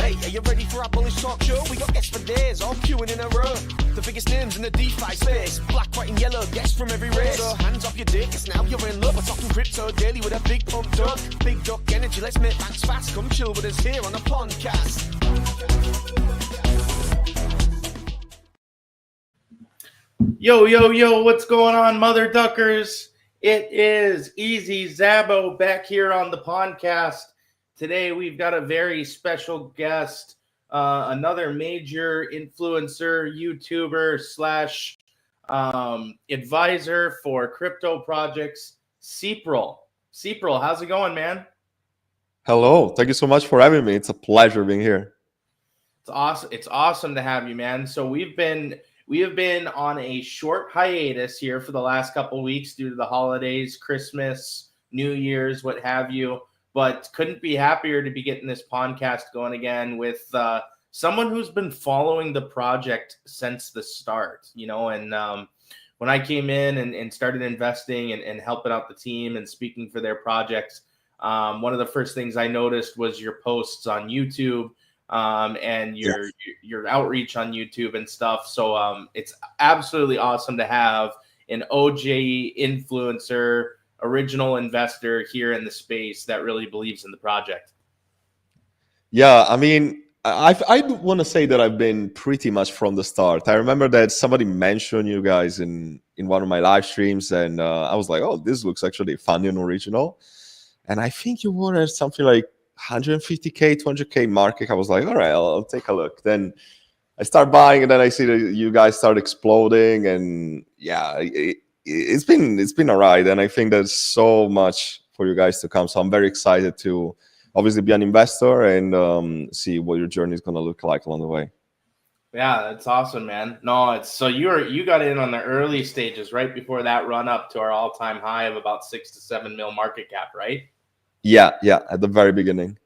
Hey, are you ready for our bullish talk show? We got guests for days, all queuing in a row. The biggest names in the DeFi space. Black, white and yellow, guests from every race. So hands off your dick, it's now you're in love. We're talking crypto daily with a big pump up. Big duck energy, let's make banks fast. Come chill with us here on the Pondcast. Yo, what's going on, mother duckers? It is Easy Zabo back here on the Pondcast. Today we've got a very special guest, another major influencer, YouTuber slash advisor for crypto projects, Cepryl. Cepryl, how's it going, man? Hello, thank you so much for having me. It's a pleasure being here. It's awesome to have you, man. So we have been on a short hiatus here for the last couple of weeks due to the holidays, Christmas, New Year's, what have you. But couldn't be happier to be getting this podcast going again with someone who's been following the project since the start, you know. And when I came in and started investing and helping out the team and speaking for their projects, one of the first things I noticed was your posts on YouTube. And your outreach on YouTube and stuff. So it's absolutely awesome to have an OG influencer, original investor here in the space that really believes in the project. Yeah, I mean, I want to say that I've been pretty much from the start. I remember that somebody mentioned you guys in one of my live streams, and I was like, oh, this looks actually funny and original. And I think you were at something like 150K, 200K market. I was like, all right, I'll take a look. Then I start buying, and then I see that you guys start exploding, and yeah, it's been a ride. And I think there's so much for you guys to come. So I'm very excited to obviously be an investor and see what your journey is going to look like along the way. Yeah, that's awesome, man. No, it's so you got in on the early stages right before that run up to our all-time high of about 6 to 7 mil market cap, right? Yeah, at the very beginning.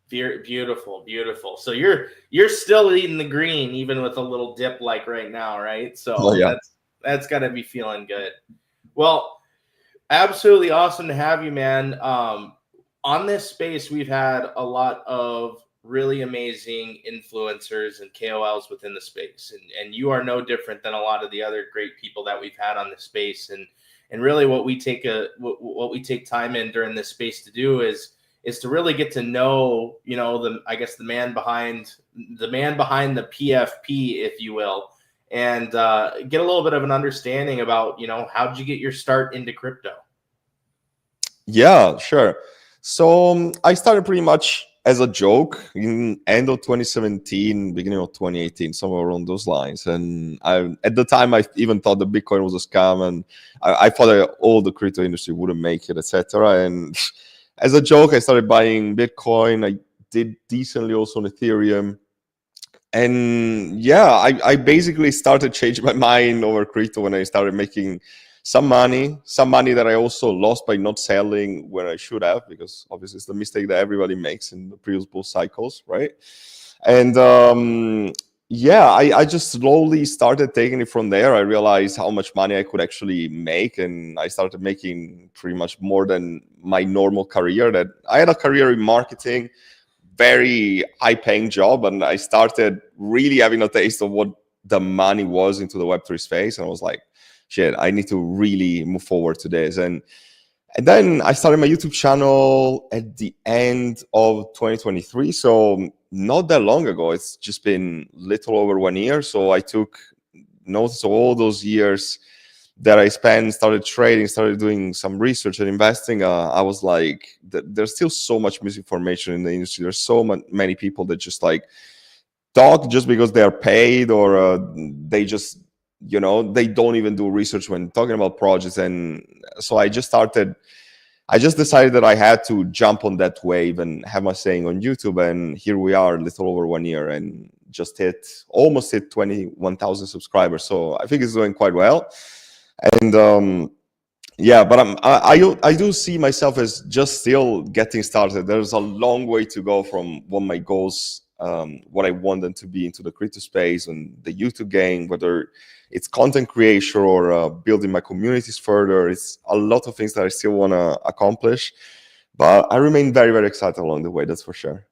Beautiful. So you're still eating the green, even with a little dip like right now, right? So that's got to be feeling good. Well, absolutely awesome to have you, man. On this space, we've had a lot of really amazing influencers and KOLs within the space, and you are no different than a lot of the other great people that we've had on the space. And really what we take time in during this space to do is to really get to know, you know, the man behind the PFP, if you will, and get a little bit of an understanding about, you know, how did you get your start into crypto? Yeah, sure. So I started pretty much as a joke in end of 2017, beginning of 2018, somewhere around those lines. And at the time, I even thought that Bitcoin was a scam, and I thought that all the crypto industry wouldn't make it, etc. And as a joke, I started buying Bitcoin. I did decently also on Ethereum. And yeah, I basically started changing my mind over crypto when I started making some money that I also lost by not selling when I should have, because obviously it's the mistake that everybody makes in the previous bull cycles, right? And I just slowly started taking it from there. I realized how much money I could actually make, and I started making pretty much more than my normal career. That I had a career in marketing, very high-paying job, and I started really having a taste of what the money was into the Web3 space, and I was like, shit, I need to really move forward to this. And then I started my YouTube channel at the end of 2023. So not that long ago. It's just been little over 1 year. So I took notice of all those years that I spent, started trading, started doing some research and investing. I was like, there's still so much misinformation in the industry. There's so many people that just like talk just because they are paid, or they just, you know, they don't even do research when talking about projects. And so I just decided that I had to jump on that wave and have my saying on YouTube. And here we are, a little over 1 year, and just almost hit 21,000 subscribers. So I think it's doing quite well. And but I do see myself as just still getting started. There's a long way to go from what my goals, what I want them to be into the crypto space and the YouTube game, whether it's content creation or building my communities further. It's a lot of things that I still want to accomplish, but I remain very, very excited along the way. That's for sure.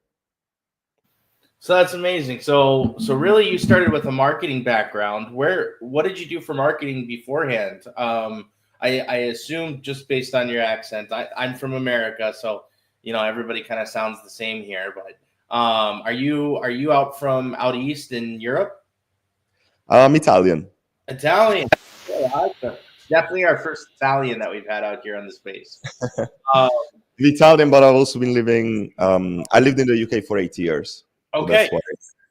So that's amazing. So really, you started with a marketing background. What did you do for marketing beforehand? I assume just based on your accent. I'm from America, so everybody kind of sounds the same here. But are you out east in Europe? I'm Italian. Italian. Yeah, awesome. Definitely our first Italian that we've had out here on the space. Uh, Italian, but I've also been living. I lived in the UK for 8 years, so okay. that's why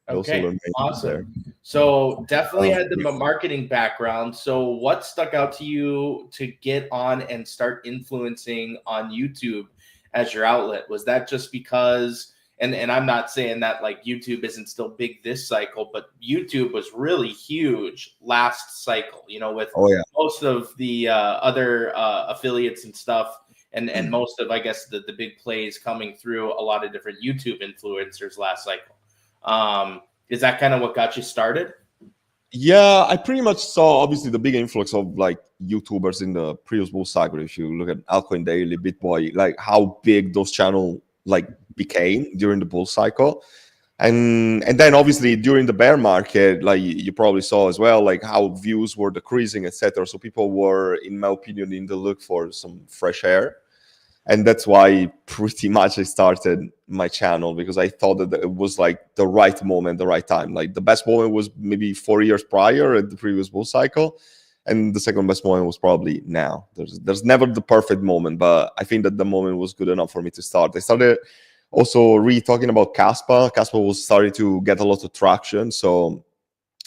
I also Okay, learned English there. awesome. So definitely had the Yeah. marketing background. So what stuck out to you to get on and start influencing on YouTube as your outlet? Was that just because, and I'm not saying that like YouTube isn't still big this cycle, but YouTube was really huge last cycle, with Oh yeah. most of the other affiliates and stuff. And most of, I guess, the big plays coming through a lot of different YouTube influencers last cycle. Is that kind of what got you started? Yeah, I pretty much saw obviously the big influx of like YouTubers in the previous bull cycle. If you look at Altcoin Daily, BitBoy, like how big those channels like became during the bull cycle. And then obviously during the bear market, like you probably saw as well, like how views were decreasing, etc. So people were, in my opinion, in the look for some fresh air. And that's why pretty much I started my channel, because I thought that it was like the right moment, the right time. Like the best moment was maybe 4 years prior at the previous bull cycle, and the second best moment was probably now. There's never the perfect moment, but I think that the moment was good enough for me to start. I started also talking about Caspa. Caspa was starting to get a lot of traction, so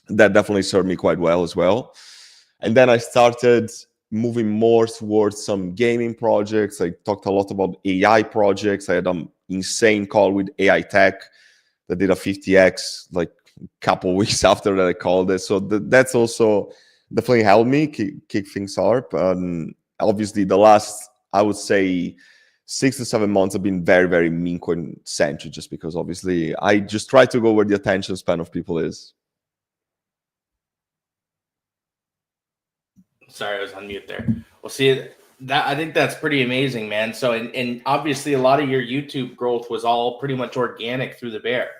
that definitely served me quite well as well. And then I started moving more towards some gaming projects. I talked a lot about AI projects. I had an insane call with AI Tech that did a 50x like a couple weeks after that I called it. So that's also definitely helped me kick things up. And obviously the last, I would say, 6 to 7 months have been very, very Memecoin centric, just because obviously I just try to go where the attention span of people is. Sorry, I was on mute there. Well, see, that I think that's pretty amazing, man. So, and obviously, a lot of your YouTube growth was all pretty much organic through the bear.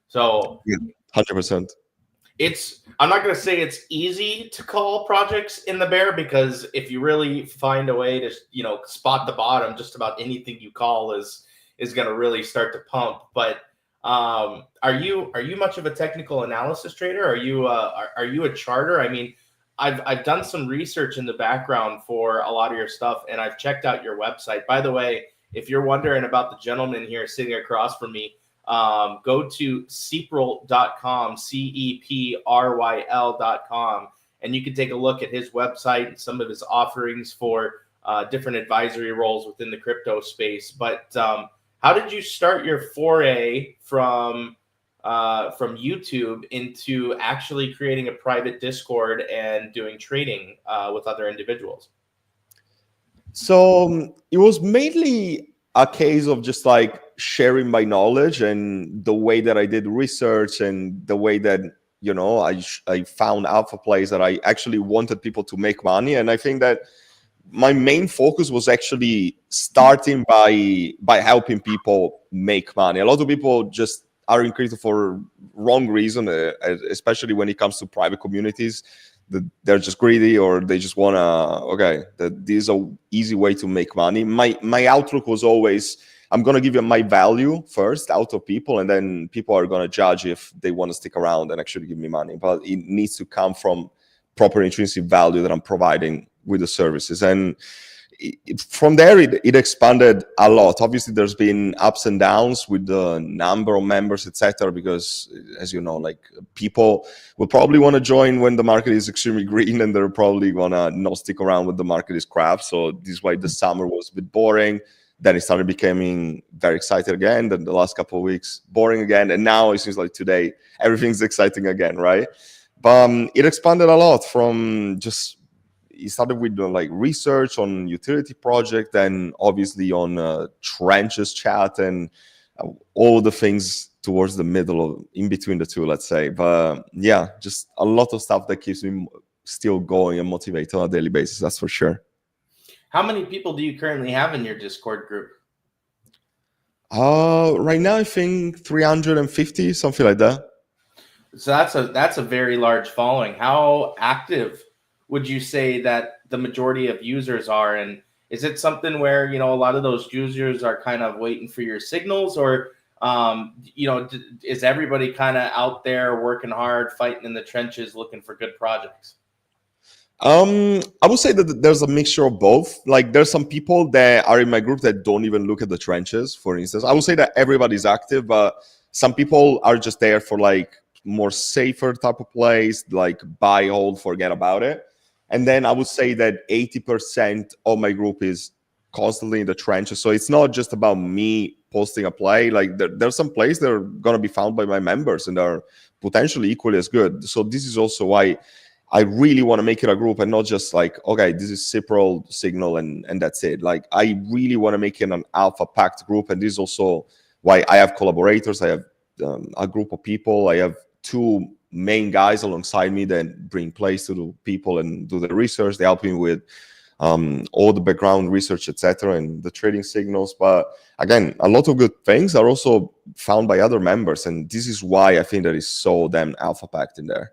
So, Yeah, 100%. I'm not going to say it's easy to call projects in the bear, because if you really find a way to, spot the bottom, just about anything you call is going to really start to pump. But are you much of a technical analysis trader? Are you a charter? I mean, I've done some research in the background for a lot of your stuff, and I've checked out your website. By the way, if you're wondering about the gentleman here sitting across from me, go to Cepryl.com, CEPRYL.com, and you can take a look at his website and some of his offerings for different advisory roles within the crypto space. But how did you start your foray from YouTube into actually creating a private Discord and doing trading with other individuals? So it was mainly a case of just like sharing my knowledge and the way that I did research and the way that I found alpha plays that I actually wanted people to make money. And I think that my main focus was actually starting by helping people make money. A lot of people just are in crypto for wrong reason, especially when it comes to private communities. They're just greedy, or they just wanna that this is a easy way to make money. My outlook was always, I'm gonna give you my value first out of people, and then people are gonna judge if they want to stick around and actually give me money. But it needs to come from proper intrinsic value that I'm providing with the services. And from there it expanded a lot. Obviously there's been ups and downs with the number of members, etc., because as you know, like people will probably want to join when the market is extremely green, and they're probably gonna not stick around when the market is crap. So this is why the summer was a bit boring, then it started becoming very exciting again, then the last couple of weeks boring again, and now it seems like today everything's exciting again, right? But it expanded a lot. From just, it started with like research on utility project, and obviously on trenches chat and all the things towards the middle of, in between the two, let's say. But yeah, just a lot of stuff that keeps me still going and motivated on a daily basis, that's for sure. How many people do you currently have in your Discord group? Right now I think 350, something like that. So that's a very large following. How active would you say that the majority of users are? And is it something where, you know, a lot of those users are kind of waiting for your signals, or you know, is everybody kind of out there working hard, fighting in the trenches, looking for good projects? I would say that there's a mixture of both. Like there's some people that are in my group that don't even look at the trenches, for instance. I would say that everybody's active, but some people are just there for like more safer type of plays, like buy, hold, forget about it. And then I would say that 80% of my group is constantly in the trenches. So it's not just about me posting a play. Like there's some plays that are going to be found by my members and are potentially equally as good. So this is also why I really want to make it a group and not just like, okay, this is Cepryl signal and that's it. Like I really want to make it an alpha packed group. And this is also why I have collaborators. I have a group of people. I have two main guys alongside me that bring plays to the people and do the research. They help me with all the background research, etc., and the trading signals. But again, a lot of good things are also found by other members. And this is why I think that is so damn alpha packed in there.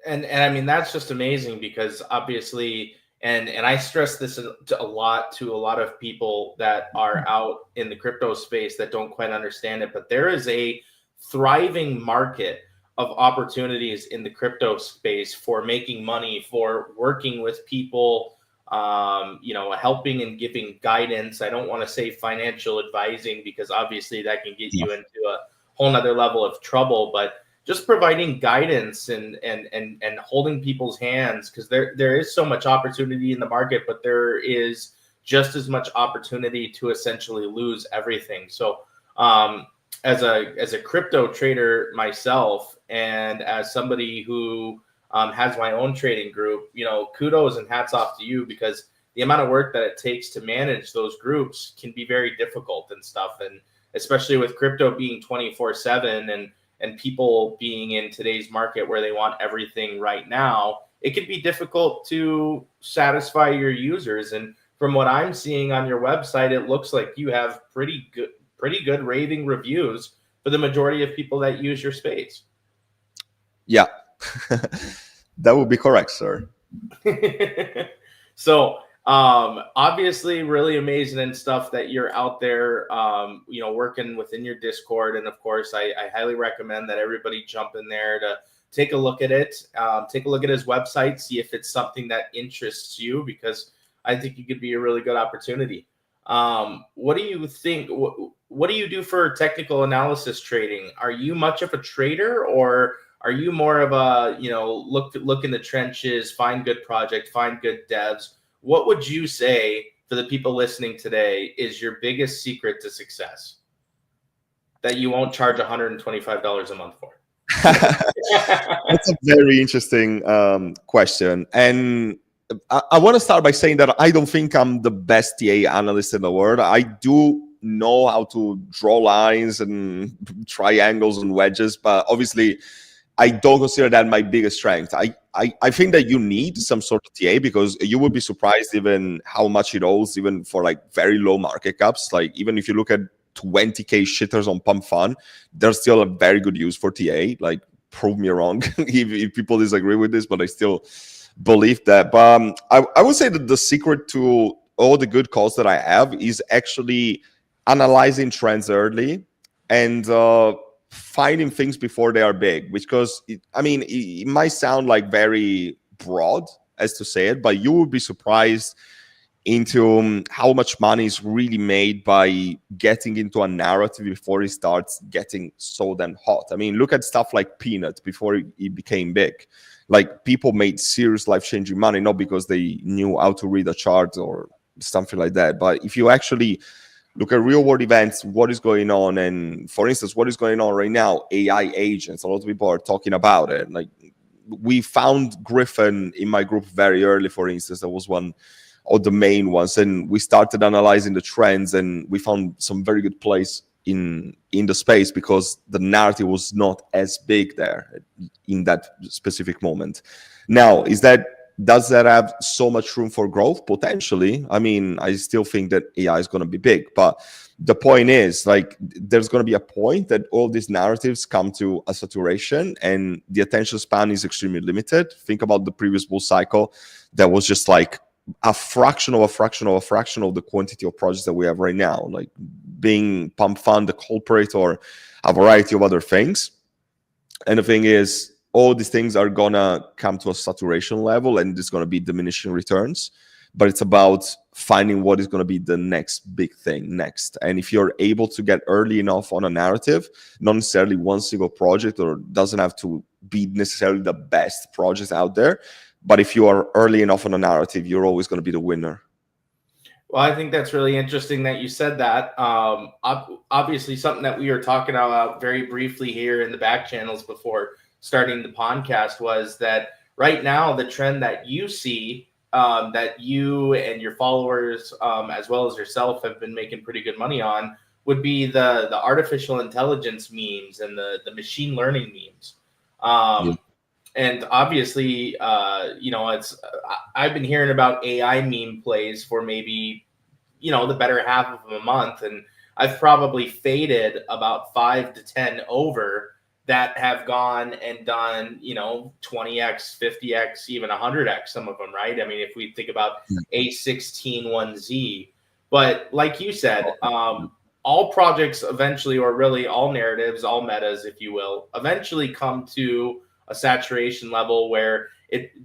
And I mean, that's just amazing because obviously, and I stress this a lot to a lot of people that are out in the crypto space that don't quite understand it, but there is a thriving market of opportunities in the crypto space for making money, for working with people, you know, helping and giving guidance. I don't want to say financial advising because obviously that can get you into a whole nother level of trouble, but just providing guidance and holding people's hands, because there is so much opportunity in the market, but there is just as much opportunity to essentially lose everything. So as a crypto trader myself, and as somebody who has my own trading group, you know, kudos and hats off to you, because the amount of work that it takes to manage those groups can be very difficult and stuff. And especially with crypto being 24/7 and people being in today's market where they want everything right now, it could be difficult to satisfy your users. And from what I'm seeing on your website, it looks like you have pretty good raving reviews for the majority of people that use your space. Yeah, that would be correct, sir. So obviously really amazing and stuff that you're out there, you know, working within your Discord. And of course, I highly recommend that everybody jump in there to take a look at it, take a look at his website, see if it's something that interests you, because I think it could be a really good opportunity. What do you think? What do you do for technical analysis trading? Are you much of a trader, or are you more of a, you know, look in the trenches, find good project, find good devs? What would you say for the people listening today is your biggest secret to success that you won't charge $125 a month for? That's a very interesting question. And I want to start by saying that I don't think I'm the best TA analyst in the world. I do know how to draw lines and triangles and wedges, but obviously I don't consider that my biggest strength. I think that you need some sort of TA, because you would be surprised even how much it owes, even for like very low market caps. Like even if you look at 20K shitters on Pump Fun, there's still a very good use for TA. Like prove me wrong if people disagree with this, but I still believe that. But I would say that the secret to all the good calls that I have is actually analyzing trends early and finding things before they are big, because it might sound like very broad as to say it, but you will be surprised into how much money is really made by getting into a narrative before it starts getting so damn hot. I mean, look at stuff like Peanut before it became big. Like people made serious life-changing money, not because they knew how to read a chart or something like that, but if you actually look at real world events, what is going on. And for instance, what is going on right now, AI agents, a lot of people are talking about it. Like we found Griffin in my group very early, for instance. That was one of the main ones. And we started analyzing the trends, and we found some very good plays in the space because the narrative was not as big there in that specific moment. Now, is that does that have so much room for growth? Potentially. I mean, I still think that AI is going to be big, but the point is, like, there's going to be a point that all these narratives come to a saturation and the attention span is extremely limited. Think about the previous bull cycle. That was just like a fraction of a fraction of a fraction of the quantity of projects that we have right now, like being pump fund, the culprit, or a variety of other things. And the thing is, all these things are gonna come to a saturation level and there's gonna be diminishing returns. But it's about finding what is gonna be the next big thing next. And if you're able to get early enough on a narrative, not necessarily one single project, or doesn't have to be necessarily the best project out there, but if you are early enough on a narrative, you're always gonna be the winner. Well, I think that's really interesting that you said that. Obviously, something that we were talking about very briefly here in the back channels before starting the podcast was that right now the trend that you see, that you and your followers, as well as yourself, have been making pretty good money on, would be the artificial intelligence memes and the machine learning memes. And obviously, I've been hearing about AI meme plays for maybe, the better half of a month. And I've probably faded about 5 to 10 over that have gone and done, 20x, 50x, even 100x, some of them, right? I mean, if we think about A16-1Z, but like you said, all projects eventually, or really all narratives, all metas, if you will, eventually come to a saturation level where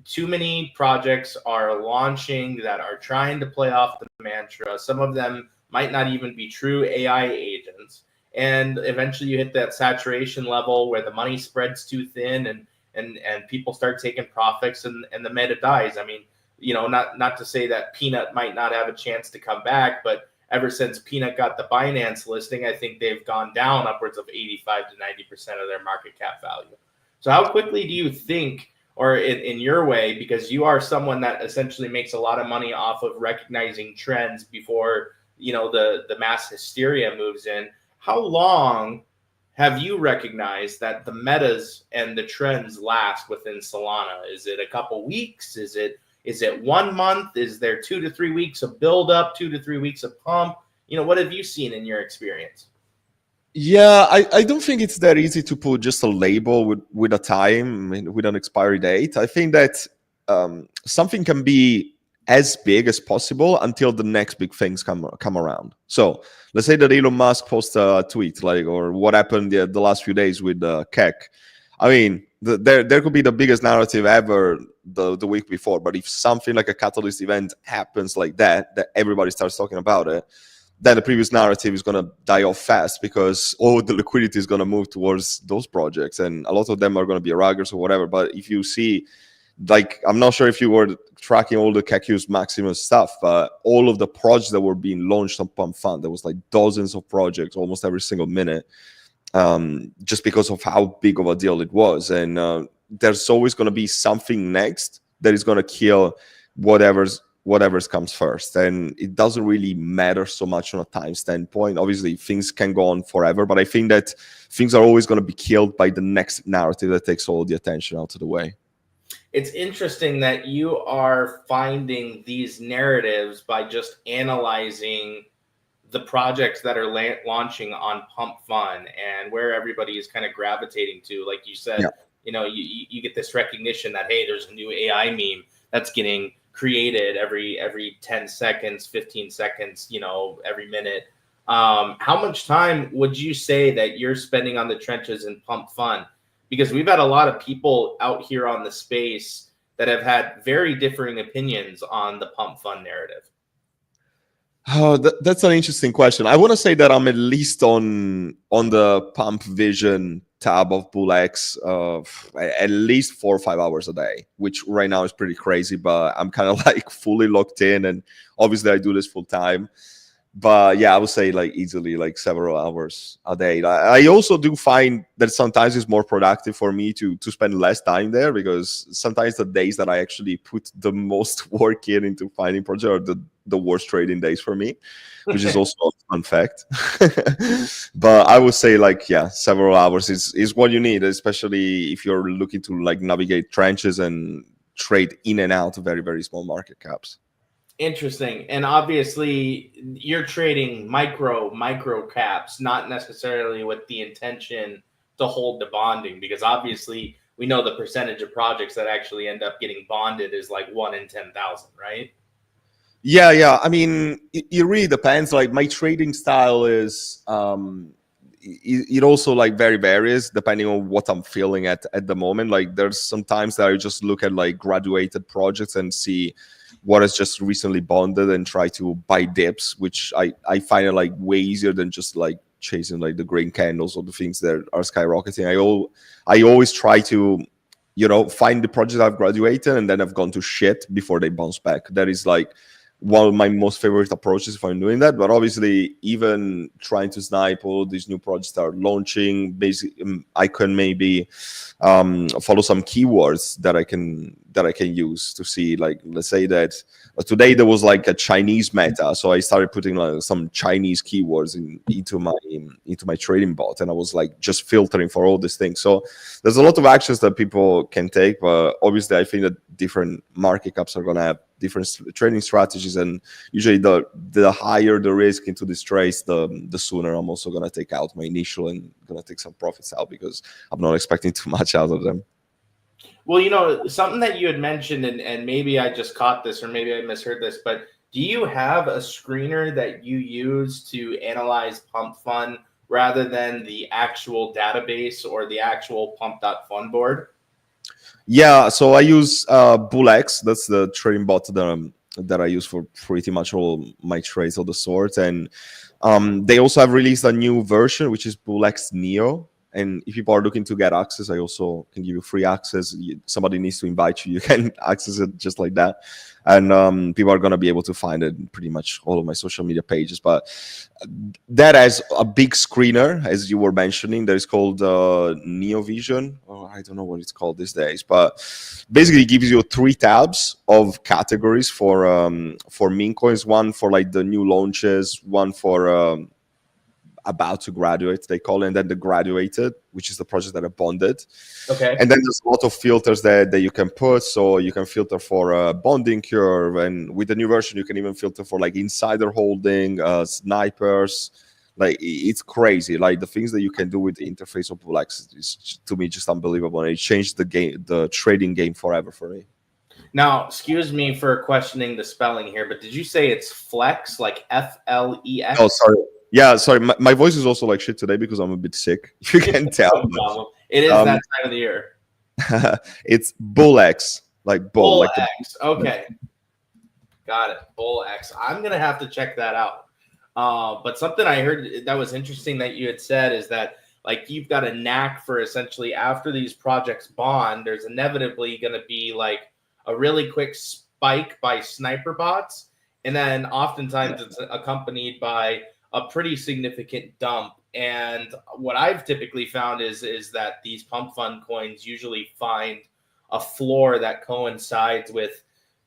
too many projects are launching that are trying to play off the mantra. Some of them might not even be true AI agents. And eventually you hit that saturation level where the money spreads too thin and people start taking profits and the meta dies. I mean, not to say that Peanut might not have a chance to come back, but ever since Peanut got the Binance listing, I think they've gone down upwards of 85 to 90% of their market cap value. So how quickly do you think, or in your way, because you are someone that essentially makes a lot of money off of recognizing trends before, the mass hysteria moves in, how long have you recognized that the metas and the trends last within Solana? Is it a couple weeks? Is it 1 month? Is there 2 to 3 weeks of build up, 2 to 3 weeks of pump? What have you seen in your experience? Yeah, I don't think it's that easy to put just a label with a time, with an expiry date. I think that something can be as big as possible until the next big things come around. So let's say that Elon Musk posts a tweet, or what happened the last few days with knack. I mean, there could be the biggest narrative ever the week before, but if something like a catalyst event happens like that everybody starts talking about it, then the previous narrative is going to die off fast because all the liquidity is going to move towards those projects. And a lot of them are going to be raggers or whatever. But if you see, I'm not sure if you were tracking all the Kaku's Maximus stuff, but all of the projects that were being launched on Pump Fund, there was like dozens of projects almost every single minute, just because of how big of a deal it was. And there's always going to be something next that is going to kill whatever's comes first, and it doesn't really matter so much on a time standpoint. Obviously things can go on forever, but I think that things are always going to be killed by the next narrative that takes all the attention out of the way. It's interesting that you are finding these narratives by just analyzing the projects that are launching on Pump Fun and where everybody is kind of gravitating to. Like you said, you get this recognition that, hey, there's a new AI meme that's getting created every 10 seconds, 15 seconds, every minute. How much time would you say that you're spending on the trenches in Pump Fun? Because we've had a lot of people out here on the space that have had very differing opinions on the Pump Fun narrative. Oh, that's an interesting question. I want to say that I'm at least on the Pump Vision tab of BullX at least 4 or 5 hours a day, which right now is pretty crazy, but I'm kind of like fully locked in, and obviously I do this full time. But yeah, I would say like easily like several hours a day. I also do find that sometimes it's more productive for me to spend less time there, because sometimes the days that I actually put the most work into finding projects are the worst trading days for me, which is also a fun fact. But I would say several hours is what you need, especially if you're looking to like navigate trenches and trade in and out of very, very small market caps. Interesting. And obviously you're trading micro caps, not necessarily with the intention to hold the bonding, because obviously we know the percentage of projects that actually end up getting bonded is like 1 in 10,000, right? Yeah. I mean, it really depends. Like my trading style is, it also like very varies depending on what I'm feeling at the moment. Like there's some times that I just look at like graduated projects and see what has just recently bonded and try to buy dips, which I find it like way easier than just like chasing like the green candles or the things that are skyrocketing. I always try to, find the project I've graduated and then I've gone to shit before they bounce back. That is like one of my most favorite approaches if I'm doing that. But obviously, even trying to snipe all these new projects that are launching, basically, I can maybe follow some keywords that I can use to see. Like, let's say that today there was like a Chinese meta, so I started putting like some Chinese keywords into my trading bot, and I was like just filtering for all these things. So there's a lot of actions that people can take, but obviously, I think that different market caps are gonna have different trading strategies, and usually the higher the risk into this trades, the sooner I'm also gonna take out my initial and gonna take some profits out, because I'm not expecting too much out of them. Well, something that you had mentioned, and maybe I just caught this or maybe I misheard this, but do you have a screener that you use to analyze pump fund rather than the actual database or the actual pump.fund board? Yeah, so I use BullX. That's the trading bot that I use for pretty much all my trades of the sort. And they also have released a new version, which is BullX Neo. And if people are looking to get access, I also can give you free access. Somebody needs to invite you. You can access it just like that. And people are going to be able to find it in pretty much all of my social media pages. But that has a big screener, as you were mentioning, that is called Neo Vision. Oh, I don't know what it's called these days. But basically, it gives you 3 tabs of categories for meme coins. One for like the new launches, one for about to graduate, they call it, and then the graduated, which is the project that are bonded. Okay. And then there's a lot of filters that you can put. So you can filter for a bonding curve, and with the new version, you can even filter for like insider holding, snipers. Like it's crazy. Like the things that you can do with the interface of BullX is to me just unbelievable. And it changed the game, the trading game forever for me. Now, excuse me for questioning the spelling here, but did you say it's Flex, like Flex? Oh, sorry. Yeah, sorry. My voice is also like shit today because I'm a bit sick. If you can tell. No problem. It is that time of the year. It's BullX, like bull. BullX. Okay. Got it. BullX. I'm going to have to check that out. But something I heard that was interesting that you had said is that like you've got a knack for essentially after these projects bond, there's inevitably going to be like a really quick spike by sniper bots. And then oftentimes it's accompanied by a pretty significant dump. And what I've typically found is that these pump fund coins usually find a floor that coincides with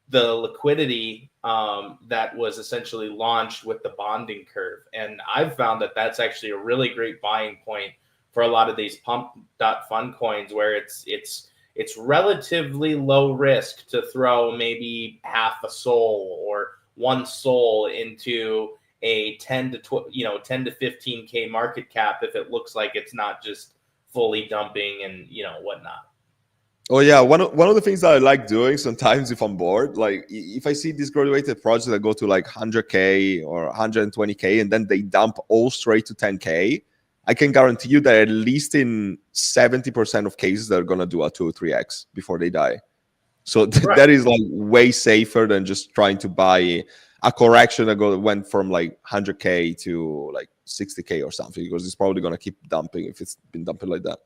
the liquidity that was essentially launched with the bonding curve. And I've found that that's actually a really great buying point for a lot of these pump.fund coins, where it's relatively low risk to throw maybe half a soul or 1 soul into a 10 to 15K market cap if it looks like it's not just fully dumping and whatnot. Oh yeah, one of the things that I like doing sometimes if I'm bored, like if I see these graduated projects that go to like 100K or 120K and then they dump all straight to 10K, I can guarantee you that at least in 70% of cases they're gonna do a 2 or 3x before they die. So Right. That is like way safer than just trying to buy a correction that went from like 100K to like 60K or something, because it's probably going to keep dumping if it's been dumping like that.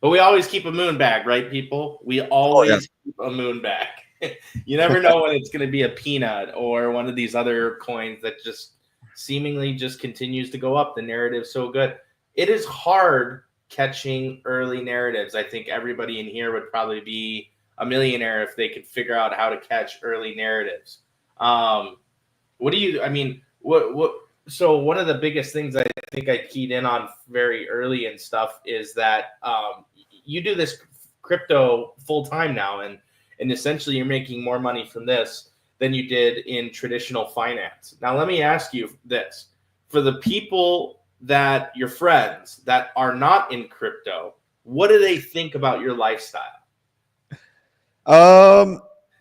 But we always keep a moon bag, right, people? We always keep a moon bag. You never know when it's going to be a peanut or one of these other coins that just seemingly just continues to go up. The narrative's so good. It is hard catching early narratives. I think everybody in here would probably be a millionaire if they could figure out how to catch early narratives. So one of the biggest things I think I keyed in on very early and stuff is that you do this crypto full time now, and essentially you're making more money from this than you did in traditional finance. Now, let me ask you this. For the people that your friends that are not in crypto, what do they think about your lifestyle?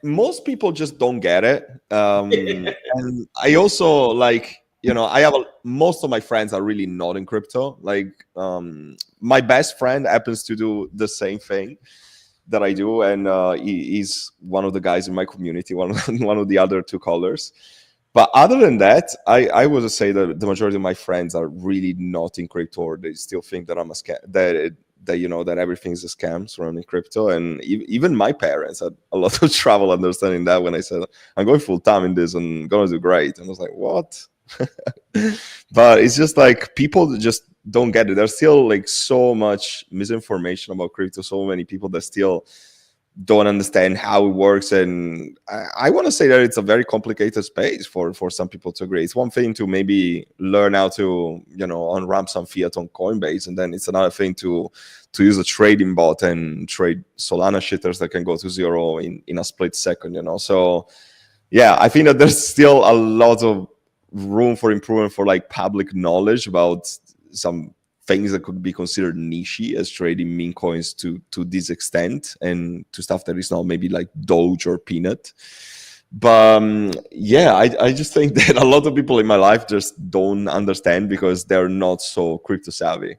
Most people just don't get it. And I also like, I have most of my friends are really not in crypto. Like, my best friend happens to do the same thing that I do, and he's one of the guys in my community, one of the other two callers. But other than that, I would say that the majority of my friends are really not in crypto, or they still think that I'm a scam, that everything is a scam surrounding crypto. And even my parents had a lot of trouble understanding that when I said I'm going full time in this and gonna do great, and I was like, what? But it's just like people just don't get it. There's still like so much misinformation about crypto, so many people that still don't understand how it works. And I want to say that it's a very complicated space for some people to agree. It's one thing to maybe learn how to unwrap some fiat on Coinbase, and then it's another thing to use a trading bot and trade Solana shitters that can go to zero in a split second. So yeah, I think that there's still a lot of room for improvement for like public knowledge about some things that could be considered niche as trading meme coins to this extent, and to stuff that is not maybe like Doge or Peanut. But yeah, I just think that a lot of people in my life just don't understand because they're not so crypto savvy.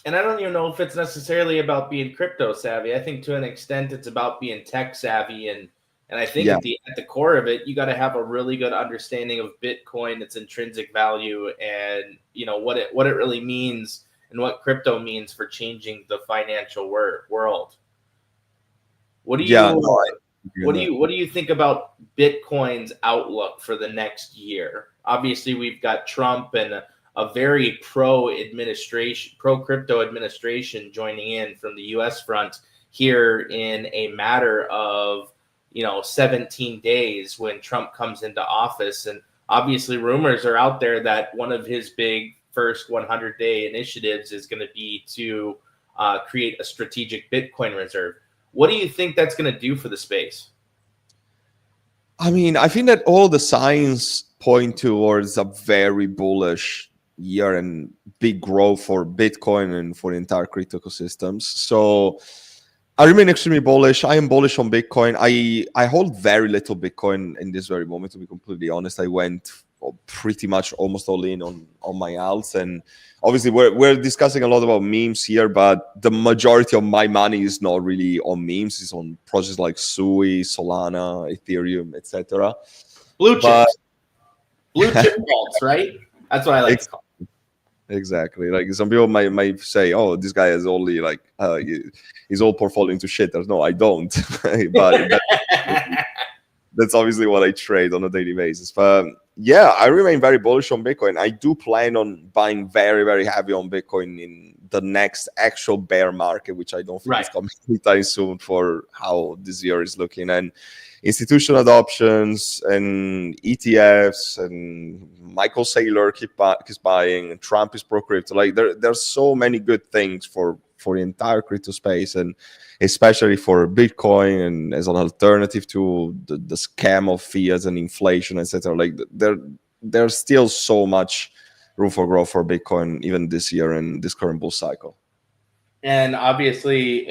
And I don't even know if it's necessarily about being crypto savvy. I think to an extent it's about being tech savvy, and I think Yeah. at the core of it, you got to have a really good understanding of Bitcoin, its intrinsic value, and what it really means and what crypto means for changing the financial world. What do you Yeah, what do you think about Bitcoin's outlook for the next year? Obviously, we've got Trump and a very pro crypto administration joining in from the U.S. front here in a matter of 17 days when Trump comes into office. And obviously rumors are out there that one of his big first 100-day initiatives is going to be to create a strategic Bitcoin reserve. What do you think that's going to do for the space? I mean, I think that all the signs point towards a very bullish year and big growth for Bitcoin and for the entire crypto ecosystems. So I remain extremely bullish. I am bullish on Bitcoin. I hold very little Bitcoin in this very moment, to be completely honest. I went pretty much almost all in on my alts, and obviously we're discussing a lot about memes here, but the majority of my money is not really on memes. It's on projects like Sui, Solana, Ethereum, etc. Blue chip vaults, right? That's what I like to call. Exactly. Like some people might say, "Oh, this guy has only like his whole portfolio into shit." No, I don't. But that's obviously what I trade on a daily basis. But yeah, I remain very bullish on Bitcoin. I do plan on buying very, very heavy on Bitcoin in the next actual bear market, which I don't think is coming anytime soon for how this year is looking. And institutional adoptions and ETFs and Michael Saylor keeps buying, and Trump is pro crypto. Like there's so many good things for the entire crypto space, and especially for Bitcoin, and as an alternative to the scam of fiat and inflation, etc. Like there's still so much room for growth for Bitcoin even this year and this current bull cycle. And obviously,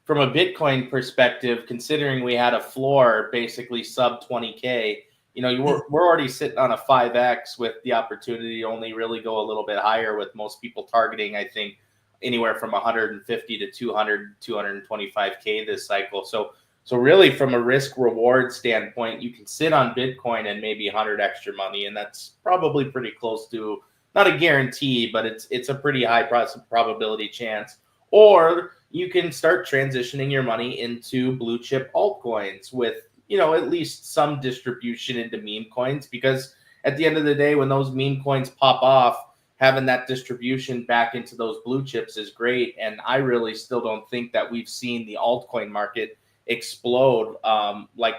from a Bitcoin perspective, considering we had a floor basically sub 20K, we're already sitting on a 5X with the opportunity to only really go a little bit higher, with most people targeting, I think, anywhere from 150 to 200, 225K this cycle. So really, from a risk reward standpoint, you can sit on Bitcoin and maybe 100 extra money, and that's probably pretty close to, not a guarantee, but it's a pretty high probability chance. Or you can start transitioning your money into blue chip altcoins with, at least some distribution into meme coins, because at the end of the day, when those meme coins pop off, having that distribution back into those blue chips is great. And I really still don't think that we've seen the altcoin market explode like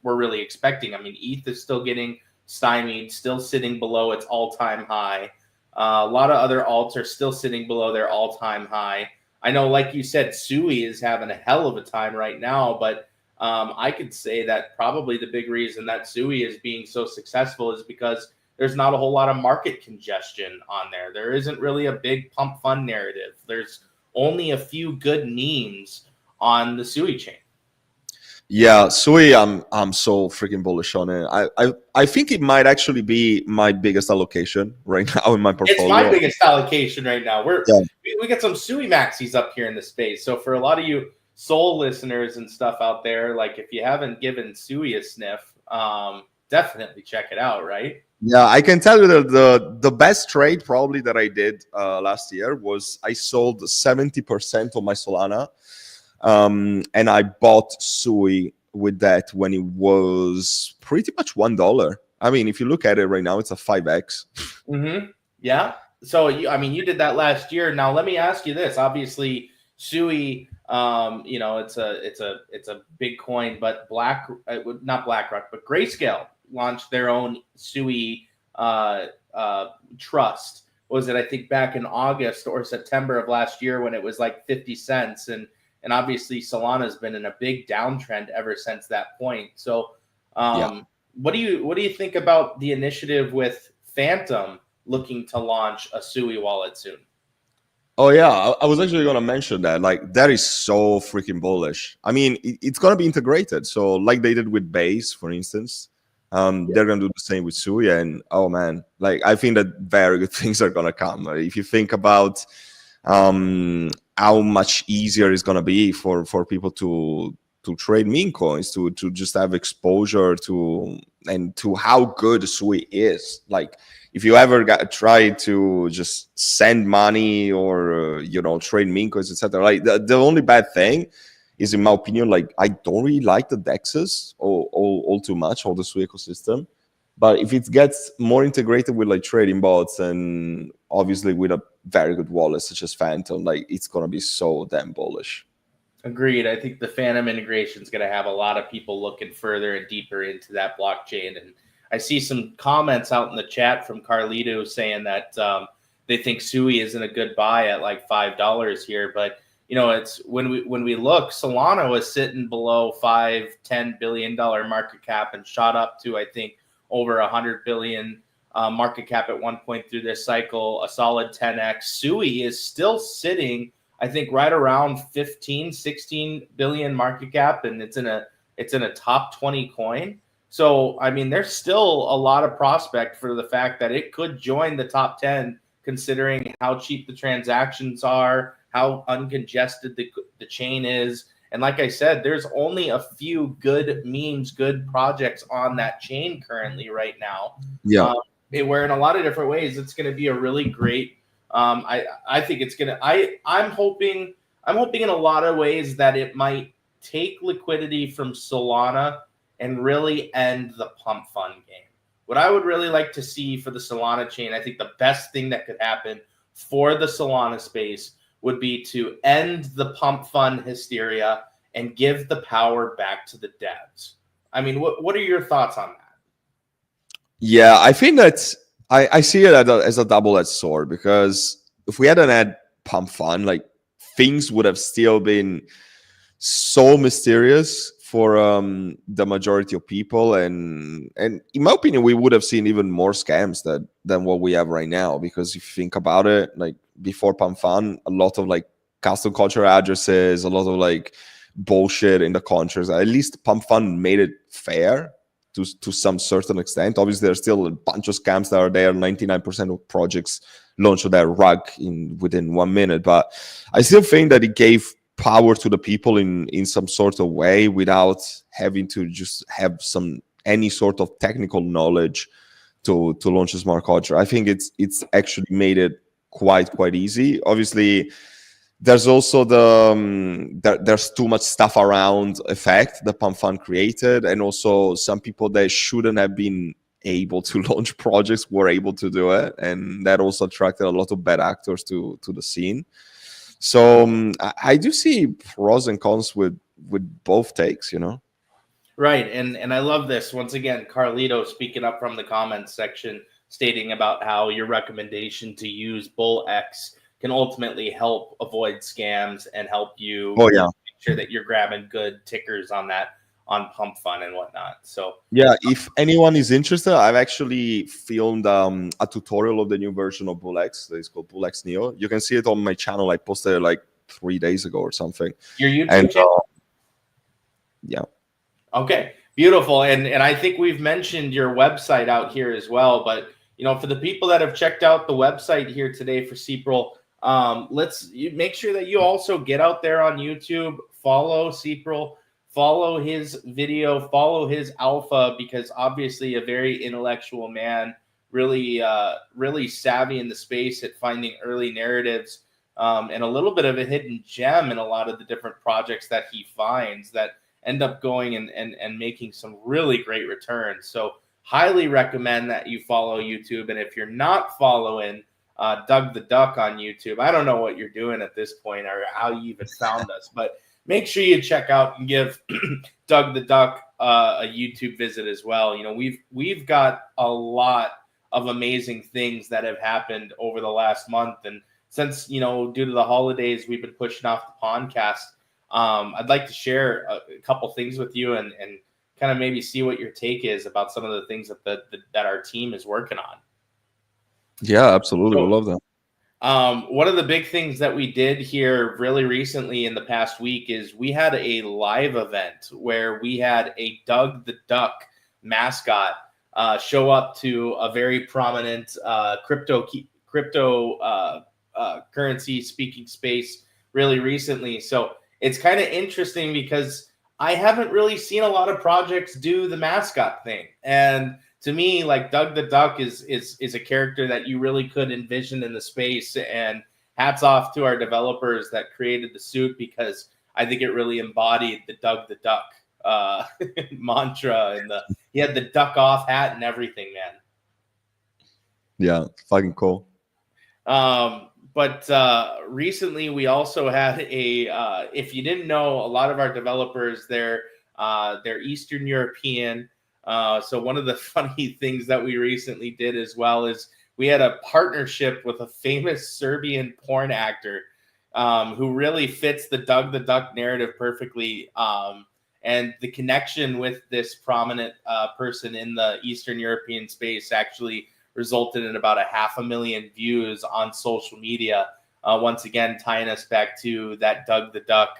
we're really expecting. I mean, ETH is still getting stymied, still sitting below its all-time high. A lot of other alts are still sitting below their all-time high. I know, like you said, Sui is having a hell of a time right now, but I could say that probably the big reason that Sui is being so successful is because there's not a whole lot of market congestion on there. There isn't really a big pump fund narrative. There's only a few good memes on the Sui chain. Yeah, Sui, I'm so freaking bullish on it. I think it might actually be my biggest allocation right now in my portfolio. It's my biggest allocation right now. Yeah. We got some Sui maxis up here in the space. So for a lot of you Soul listeners and stuff out there, like if you haven't given Sui a sniff, definitely check it out, right? Yeah, I can tell you that the best trade probably that I did last year was I sold 70% of my Solana, and I bought Sui with that when it was pretty much $1. I mean, if you look at it right now, it's a 5x. Mm-hmm. Yeah. So you did that last year. Now let me ask you this. Obviously, Sui, it's a big coin, but not BlackRock, but Grayscale launched their own Sui trust. Was it, I think, back in August or September of last year when it was like 50 cents, and obviously Solana's been in a big downtrend ever since that point. So, what do you think about the initiative with Phantom looking to launch a Sui wallet soon? Oh yeah, I was actually going to mention that. Like, that is so freaking bullish. I mean, it's going to be integrated. So, like they did with Base, for instance, they're going to do the same with Sui. And oh man, like I think that very good things are going to come. If you think about how much easier it's going to be for people to trade meme coins, to just have exposure to how good Sui is. Like, if you ever tried to just send money or trade meme coins, etc., like the only bad thing is, in my opinion, like I don't really like the dexes all too much, or the Sui ecosystem. But if it gets more integrated with like trading bots, and obviously with a very good wallet such as Phantom, like it's gonna be so damn bullish. Agreed. I think the Phantom integration is going to have a lot of people looking further and deeper into that blockchain. And I see some comments out in the chat from Carlito saying that they think Sui isn't a good buy at like $5 here. But it's when we look, Solana was sitting below $5-10 billion market cap and shot up to, I think, over 100 billion market cap at one point through this cycle, a solid 10x. Sui is still sitting, I think, right around 15-16 billion market cap, and it's in a top 20 coin. So, I mean, there's still a lot of prospect for the fact that it could join the top 10, considering how cheap the transactions are, how uncongested the chain is. And like I said, there's only a few good memes, good projects on that chain currently right now. Yeah. Where in a lot of different ways, it's going to be a really great. I think it's gonna. I'm hoping in a lot of ways that it might take liquidity from Solana and really end the pump fund game. What I would really like to see for the Solana chain, I think the best thing that could happen for the Solana space would be to end the pump fund hysteria and give the power back to the devs. I mean, what are your thoughts on that? Yeah, I think that I see it as a double-edged sword, because if we hadn't had pump fund, like things would have still been so mysterious for the majority of people, and in my opinion, we would have seen even more scams than what we have right now. Because if you think about it, like before pump fund, a lot of like custom culture addresses, a lot of like bullshit in the contracts. At least pump fund made it fair to some certain extent. Obviously, there's still a bunch of scams that are there. 99% of projects launch their rug within 1 minute, but I still think that it gave power to the people in some sort of way, without having to just have any sort of technical knowledge to launch a smart contract. I think it's actually made it quite easy. Obviously, there's also there's too much stuff around effect the pump fund created, and also some people that shouldn't have been able to launch projects were able to do it, and that also attracted a lot of bad actors to the scene. So I do see pros and cons with both takes, Right, and I love this. Once again, Carlito speaking up from the comments section, stating about how your recommendation to use BullX can ultimately help avoid scams and help you make sure that you're grabbing good tickers on that Pump Fun and whatnot. So yeah, if anyone is interested, I've actually filmed a tutorial of the new version of BullX that is called BullX Neo. You can see it on my channel. I posted it like 3 days ago or something. your YouTube And channel? yeah. Okay, beautiful. And I think we've mentioned your website out here as well. But for the people that have checked out the website here today for Cepryl, let's make sure that you also get out there on YouTube, follow Cepryl, follow his video, follow his alpha, because obviously a very intellectual man, really savvy in the space at finding early narratives, and a little bit of a hidden gem in a lot of the different projects that he finds that end up going and making some really great returns. So highly recommend that you follow YouTube. And if you're not following Doug the Duck on YouTube, I don't know what you're doing at this point or how you even found us, but make sure you check out and give Doug the Duck a YouTube visit as well. We've got a lot of amazing things that have happened over the last month. And since, due to the holidays, we've been pushing off the Pondcast. I'd like to share a couple things with you and kind of maybe see what your take is about some of the things that our team is working on. Yeah, absolutely. I love that. One of the big things that we did here really recently in the past week is we had a live event where we had a Doug the Duck mascot show up to a very prominent currency speaking space really recently. So it's kind of interesting because I haven't really seen a lot of projects do the mascot thing. And to me, like, Doug the Duck is a character that you really could envision in the space. And hats off to our developers that created the suit, because I think it really embodied the Doug the Duck mantra. And he had the duck off hat and everything, man. Yeah, fucking cool. But recently we also had if you didn't know, a lot of our developers, they're Eastern European. So one of the funny things that we recently did as well is we had a partnership with a famous Serbian porn actor who really fits the Doug the Duck narrative perfectly. And the connection with this prominent person in the Eastern European space actually resulted in about 500,000 views on social media. Once again, tying us back to that Doug the Duck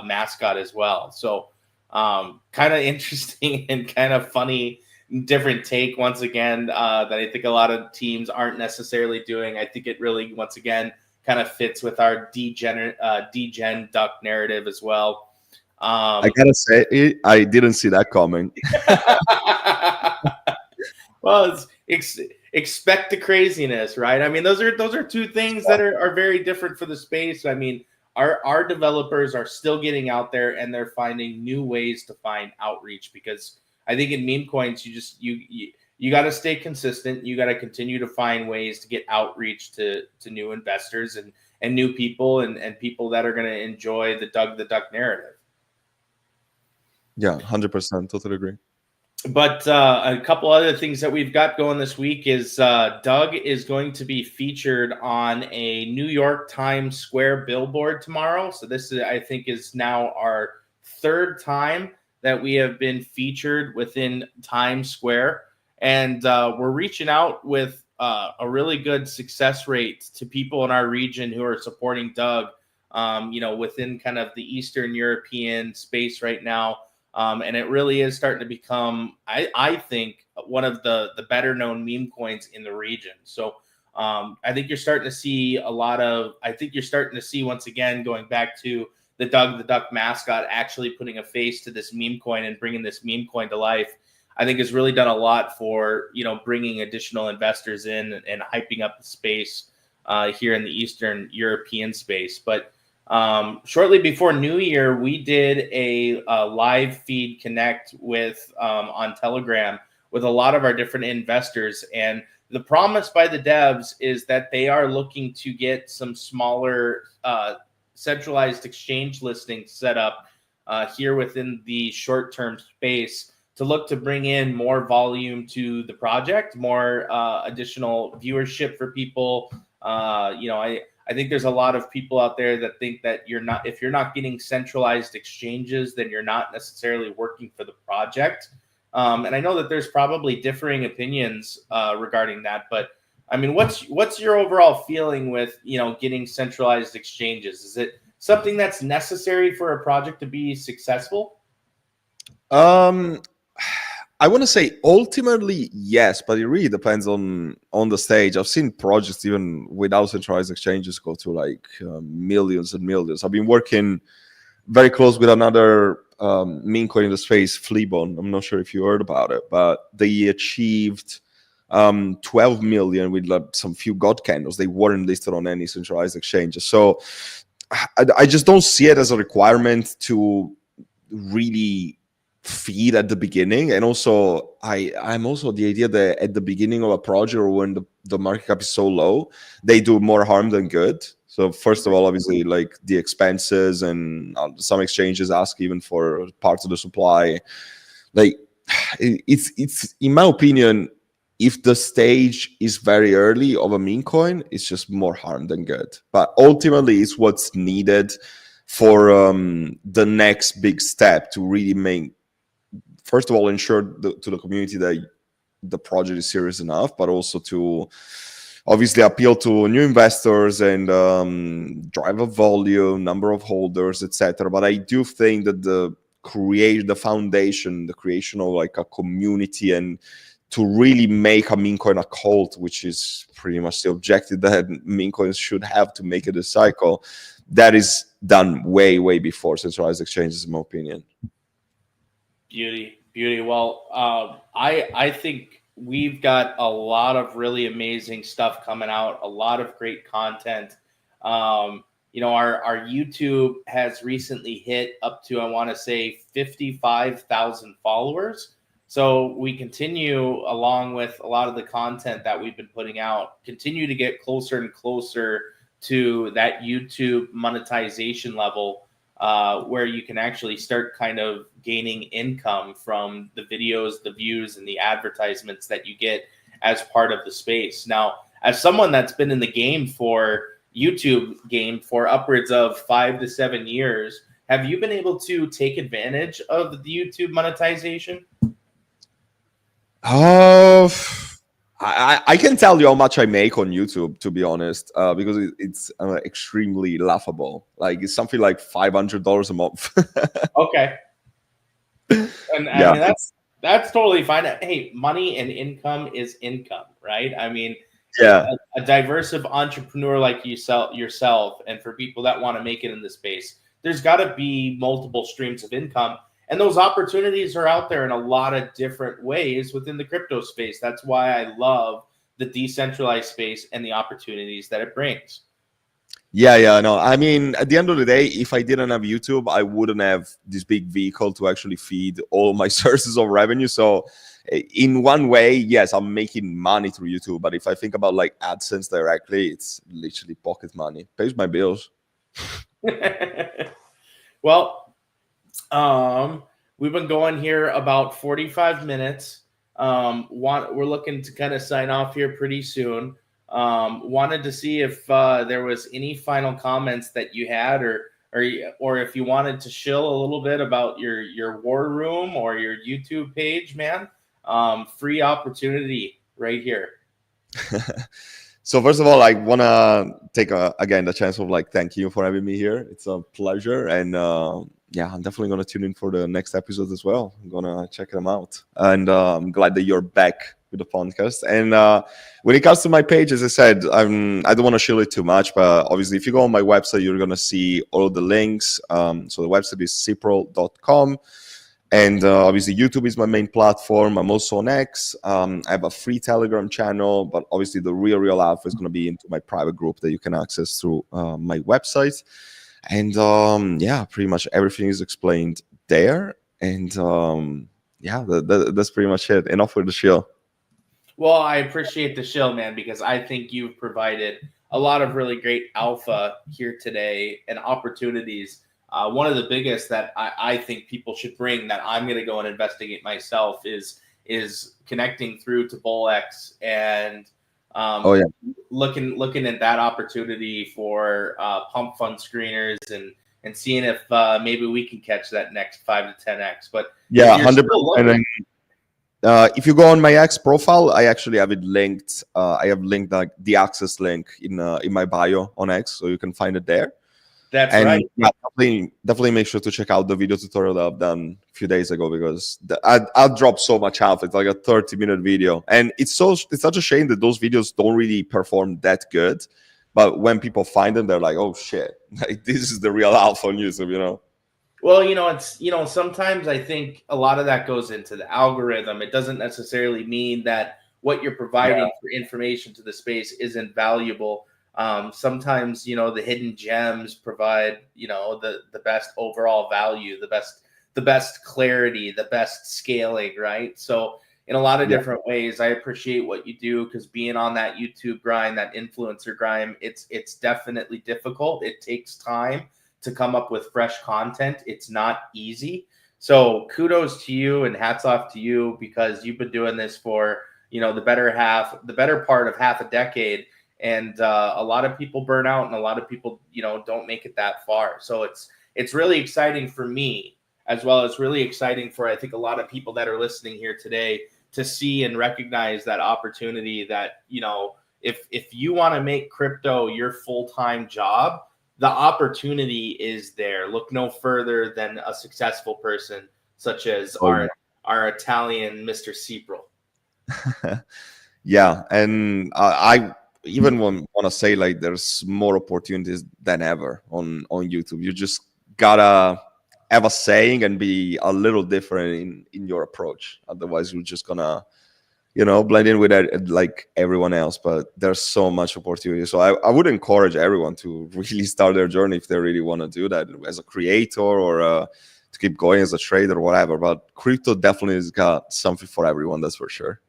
mascot as well. So kind of interesting and kind of funny, different take once again that I think a lot of teams aren't necessarily doing. I think it really, once again, kind of fits with our degen duck narrative as well. I gotta say, I didn't see that coming. Well, expect the craziness, right? I mean, those are two things that are very different for the space. I mean, our developers are still getting out there and they're finding new ways to find outreach, because I think in Memecoins, you got to stay consistent. You got to continue to find ways to get outreach to new investors and new people and people that are going to enjoy the Doug the Duck narrative. Yeah, 100%. Totally agree. But a couple other things that we've got going this week is Doug is going to be featured on a New York Times Square billboard tomorrow. So this is, I think, is now our third time that we have been featured within Times Square. And we're reaching out with a really good success rate to people in our region who are supporting Doug, within kind of the Eastern European space right now. And it really is starting to become, I think, one of the better known meme coins in the region. So I think you're starting to see once again, going back to the Doug the Duck mascot actually putting a face to this meme coin and bringing this meme coin to life. I think has really done a lot for, bringing additional investors in and hyping up the space here in the Eastern European space. But shortly before New Year, we did a live feed connect with on Telegram with a lot of our different investors. And the promise by the devs is that they are looking to get some smaller centralized exchange listings set up here within the short-term space to look to bring in more volume to the project, more additional viewership for people. I think there's a lot of people out there that think that if you're not getting centralized exchanges, then you're not necessarily working for the project. And I know that there's probably differing opinions regarding that, but I mean, what's your overall feeling with, getting centralized exchanges? Is it something that's necessary for a project to be successful? I want to say ultimately yes, but it really depends on the stage. I've seen projects even without centralized exchanges go to like millions and millions. I've been working very close with another meme coin in the space, Fleabone. I'm not sure if you heard about it, but they achieved 12 million with like some few god candles. They weren't listed on any centralized exchanges. So I just don't see it as a requirement to really feed at the beginning. And also I'm also the idea that at the beginning of a project, or when the market cap is so low, they do more harm than good. So first of all, obviously, like the expenses, and some exchanges ask even for parts of the supply. Like it's in my opinion, if the stage is very early of a meme coin, it's just more harm than good. But ultimately, it's what's needed for the next big step to really make, first of all, ensure to the community that the project is serious enough, but also to obviously appeal to new investors and drive a volume, number of holders, etc. But I do think that the foundation, the creation of like a community, and to really make a meme coin a cult, which is pretty much the objective that meme coins should have to make it a cycle, that is done way, way before centralized exchanges, in my opinion. Beauty. Well, I think we've got a lot of really amazing stuff coming out, a lot of great content. Our YouTube has recently hit up to, I want to say, 55,000 followers. So we continue, along with a lot of the content that we've been putting out, continue to get closer and closer to that YouTube monetization level, where you can actually start kind of gaining income from the videos, the views, and the advertisements that you get as part of the space. Now, as someone that's been in the YouTube game for upwards of 5 to 7 years, have you been able to take advantage of the YouTube monetization? I can tell you how much I make on YouTube, to be honest, because it's extremely laughable. Like it's something like $500 a month. Okay. And Yeah. I mean, that's totally fine. Hey, money and income is income, right? I mean, Yeah. a diverse entrepreneur like yourself, and for people that want to make it in the space, there's got to be multiple streams of income. And those opportunities are out there in a lot of different ways within the crypto space. That's why I love the decentralized space and the opportunities that it brings. Yeah, no. I mean, at the end of the day, if I didn't have YouTube, I wouldn't have this big vehicle to actually feed all my sources of revenue. So in one way, yes, I'm making money through YouTube. But if I think about like AdSense directly, it's literally pocket money. Pays my bills. Well, we've been going here about 45 minutes. We're looking to kind of sign off here pretty soon. Wanted to see if there was any final comments that you had, or if you wanted to shill a little bit about your war room or your YouTube page, man. Free opportunity right here. So first of all, I want to take again the chance of like thank you for having me here. It's a pleasure, and yeah, I'm definitely gonna tune in for the next episode as well. I'm gonna check them out, and I'm glad that you're back with the podcast. And when it comes to my page, as I said, I don't want to shill it too much, but obviously, if you go on my website, you're gonna see all of the links. So the website is Cepryl.com. And obviously, YouTube is my main platform. I'm also on X. I have a free Telegram channel, but obviously, the real alpha is going to be into my private group that you can access through my website. And yeah, pretty much everything is explained there. And yeah, that's pretty much it. Enough with the shill. Well, I appreciate the shill, man, because I think you've provided a lot of really great alpha here today and opportunities. One of the biggest that I think people should bring, that I'm going to go and investigate myself, is connecting through to BullX and Oh yeah. Looking at that opportunity for pump fund screeners and seeing if maybe we can catch that next 5 to 10x. But yeah, 100%. If you go on my X profile, I actually have it linked. I have linked the access link in my bio on X, so you can find it there. That's right. Yeah, definitely make sure to check out the video tutorial that I've done a few days ago, because I dropped so much out. It's like a 30-minute video, and it's such a shame that those videos don't really perform that good. But when people find them, they're like, "Oh shit! Like this is the real alpha on YouTube," you know. Well, it's sometimes I think a lot of that goes into the algorithm. It doesn't necessarily mean that what you're providing for information to the space isn't valuable. Sometimes, the hidden gems provide, the best overall value, the best clarity, the best scaling, right? So in a lot of different ways, I appreciate what you do, because being on that YouTube grind, that influencer grind, it's definitely difficult. It takes time to come up with fresh content. It's not easy. So kudos to you and hats off to you, because you've been doing this for, the better part of half a decade. And a lot of people burn out, and a lot of people, don't make it that far. So it's really exciting for me, as well as really exciting for, I think, a lot of people that are listening here today, to see and recognize that opportunity that, if you want to make crypto your full-time job, the opportunity is there. Look no further than a successful person such as our Italian Mr. Cepryl. Yeah, and I even want to say, like, there's more opportunities than ever on YouTube. You just gotta have a saying and be a little different in your approach. Otherwise, you're just gonna blend in with like everyone else. But there's so much opportunity. So I would encourage everyone to really start their journey if they really want to do that as a creator, or to keep going as a trader or whatever. But crypto definitely has got something for everyone, that's for sure.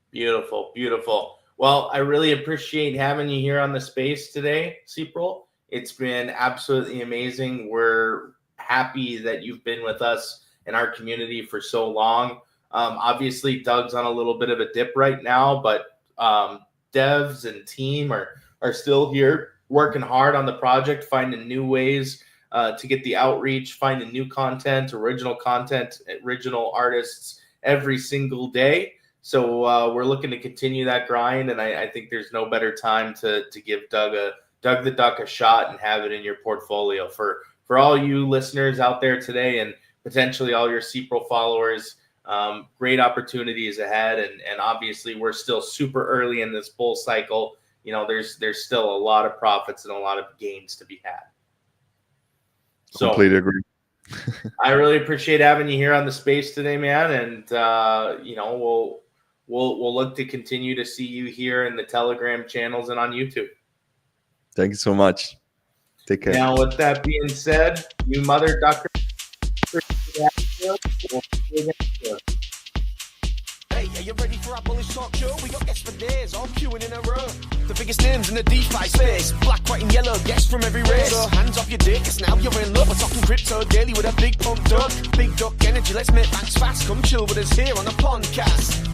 Beautiful, beautiful. Well, I really appreciate having you here on the space today, Cepryl. It's been absolutely amazing. We're happy that you've been with us in our community for so long. Obviously, Doug's on a little bit of a dip right now, but devs and team are still here working hard on the project, finding new ways to get the outreach, finding new content, original artists every single day. So we're looking to continue that grind, and I think there's no better time to give Doug the Duck a shot and have it in your portfolio. For all you listeners out there today, and potentially all your Cepryl followers, great opportunities ahead, and obviously we're still super early in this bull cycle. There's still a lot of profits and a lot of gains to be had. So completely agree. I really appreciate having you here on the space today, man, and we'll look to continue to see you here in the Telegram channels and on YouTube. Thank you so much. Take care. Now, with that being said, you mother ducker. Hey, are you ready for our bullish talk show? We got guests for days, all queuing in a row. The biggest names in the DeFi space, black, white, and yellow, guests from every race. So hands off your dick, 'cause now you're in love. We're talking crypto daily with a big pump duck. Big duck energy, let's make banks fast. Come chill with us here on the Pondcast.